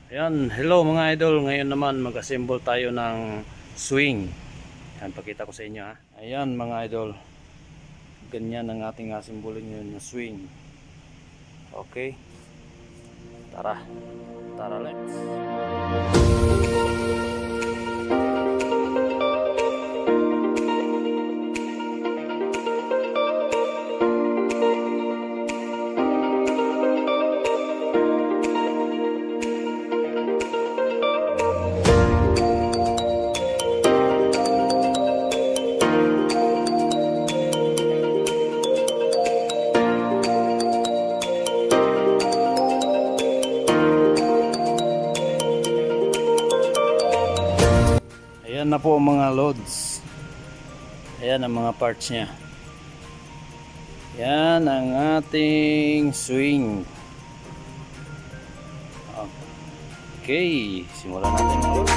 Ayan, hello mga idol. Ngayon naman mag-assemble tayo ng swing. Ayan, pakita ko sa inyo ha. Ayan mga idol. Ganyan ang ating assemblin ngayon na swing. Okay. Tara. Tara, let's. Ayan na po ang mga loads. Ayan ang mga parts nya. Yan ang ating swing. Okay, simulan natin ang load.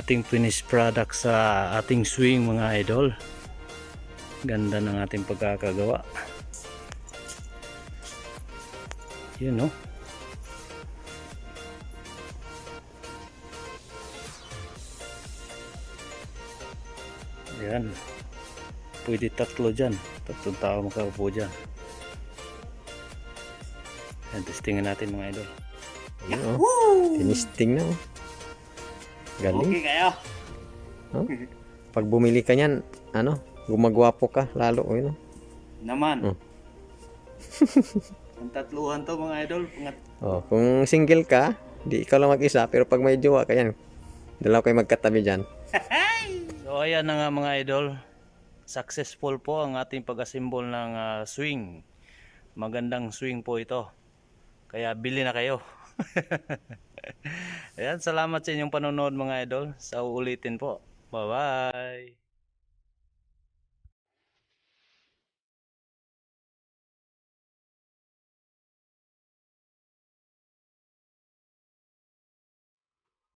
ating finished product sa ating swing mga idol. Ganda ng ating pagkakagawa. Yun, no? Ayan. Pwede tatlo dyan. Tatlong tao makaupo dyan. Ayan, testingin natin mga idol. Ayan, oh. Tinisting na, oh. Galing. Okay kayo. Oh? Pag bumili ka niyan, ano, gumagwapo ka lalo, oh, yun, oh. Naman. Oh. Ang tatluhan to mga idol. Oh, kung single ka, di ikaw lang mag-isa, pero pag may jowa ka yan, dalawa kayo magkatabi dyan. So ayan na nga mga idol. Successful po ang ating pag-assemble ng swing. Magandang swing po ito. Kaya bili na kayo. Ayan, salamat sa inyong panonood mga idol. Sa uulitin po. Bye bye.